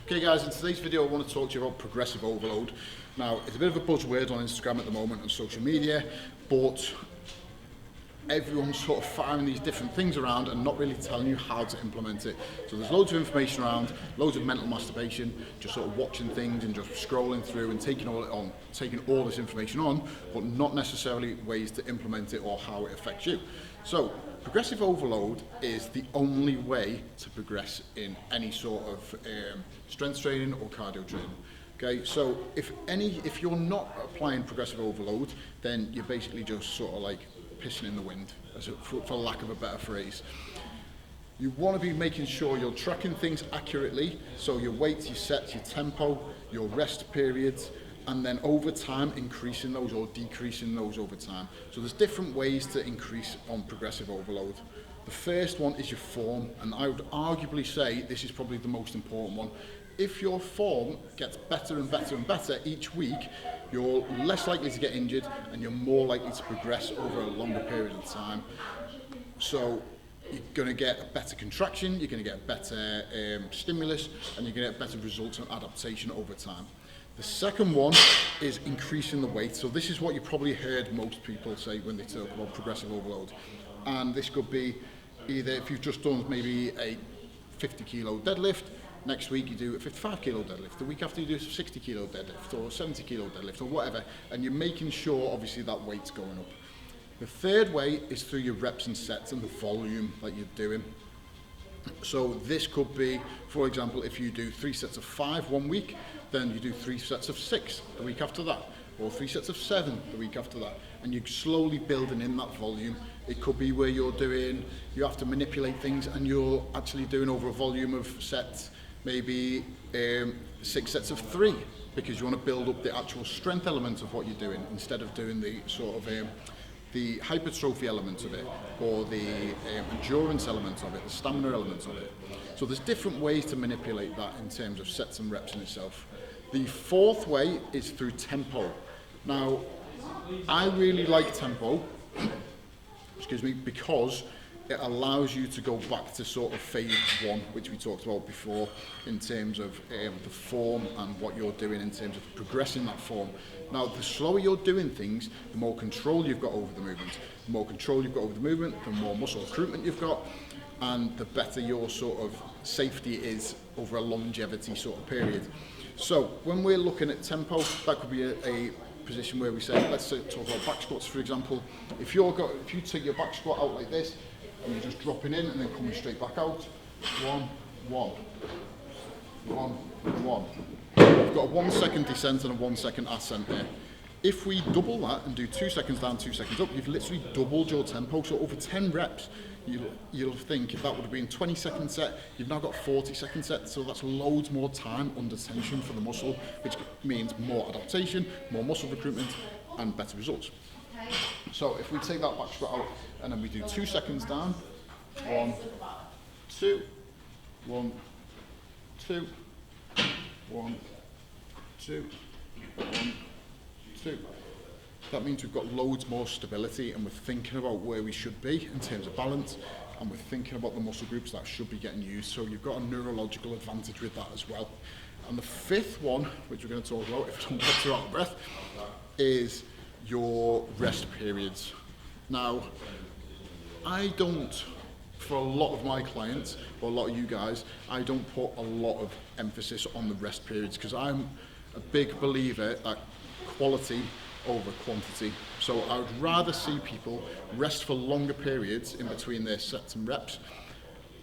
Okay guys, in today's video I want to talk to you about progressive overload. Now, it's a bit of a buzzword on Instagram at the moment and social media, but everyone's sort of firing these different things around and not really telling you how to implement it. So there's loads of information around, loads of mental masturbation, just sort of watching things and just scrolling through and taking all this information on, but not necessarily ways to implement it or how it affects you. So progressive overload is the only way to progress in any sort of strength training or cardio training. Okay, so if you're not applying progressive overload, then you're basically just sort of like pissing in the wind, for lack of a better phrase. You want to be making sure you're tracking things accurately, so your weights, your sets, your tempo, your rest periods, and then over time increasing those or decreasing those over time. So there's different ways to increase on progressive overload. The first one is your form, and I would arguably say this is probably the most important one. If your form gets better and better and better each week, you're less likely to get injured and you're more likely to progress over a longer period of time. So you're going to get a better contraction, you're going to get better stimulus, and you're going to get better results and adaptation over time. The second one is increasing the weight. So this is what you probably heard most people say when they talk about progressive overload. And this could be either if you've just done maybe a 50 kilo deadlift, next week you do a 55 kilo deadlift, the week after you do a 60 kilo deadlift or 70 kilo deadlift or whatever, and you're making sure obviously that weight's going up. The third way is through your reps and sets and the volume that you're doing. So this could be, for example, if you do 3 sets of 5 one week, then you do 3 sets of 6 the week after that, or 3 sets of 7 the week after that, and you're slowly building in that volume. It could be where you have to manipulate things and you're actually doing over a volume of sets, maybe 6 sets of 3, because you want to build up the actual strength element of what you're doing instead of doing the sort of the hypertrophy element of it, or the endurance element of it, the stamina element of it. So there's different ways to manipulate that in terms of sets and reps in itself. The fourth way is through tempo. Now, I really like tempo, excuse me, because it allows you to go back to sort of phase 1, which we talked about before, in terms of the form and what you're doing in terms of progressing that form. Now, the slower you're doing things, the more control you've got over the movement. The more control you've got over the movement, the more muscle recruitment you've got, and the better your sort of safety is over a longevity sort of period. So when we're looking at tempo, that could be a position where we say, let's say, talk about back squats, for example. If you take your back squat out like this, and you're just dropping in and then coming straight back out. 1, 1, 1, 1. We've got a 1 second descent and a 1 second ascent there. If we double that and do 2 seconds down, 2 seconds up, you've literally doubled your tempo. So over 10 reps, you'll think if that would have been 20-second set, you've now got 40-second set. So that's loads more time under tension for the muscle, which means more adaptation, more muscle recruitment, and better results. So if we take that back squat out and then we do 2 seconds down, 1, 2, 1, 2, 1, 2, 1, 2. That means we've got loads more stability and we're thinking about where we should be in terms of balance, and we're thinking about the muscle groups that should be getting used. So you've got a neurological advantage with that as well. And the fifth one, which we're going to talk about if I don't get too out of breath, is your rest periods. Now, I don't, for a lot of my clients, or a lot of you guys, I don't put a lot of emphasis on the rest periods because I'm a big believer that quality over quantity. So I would rather see people rest for longer periods in between their sets and reps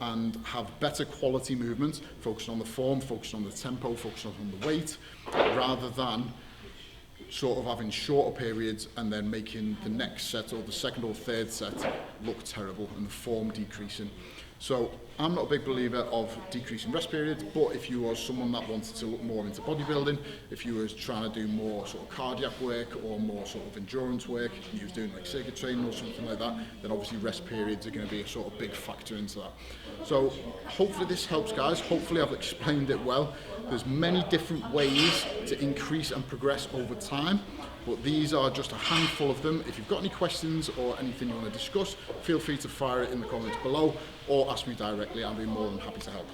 and have better quality movements, focusing on the form, focusing on the tempo, focusing on the weight, rather than sort of having shorter periods and then making the next set or the second or third set look terrible and the form decreasing. So I'm not a big believer of decreasing rest periods, but if you are someone that wanted to look more into bodybuilding, if you were trying to do more sort of cardiac work or more sort of endurance work, and you was doing like circuit training or something like that, then obviously rest periods are going to be a sort of big factor into that. So hopefully this helps, guys. Hopefully I've explained it well. There's many different ways to increase and progress over time, but these are just a handful of them. If you've got any questions or anything you want to discuss, feel free to fire it in the comments below or ask me directly. I'll be more than happy to help.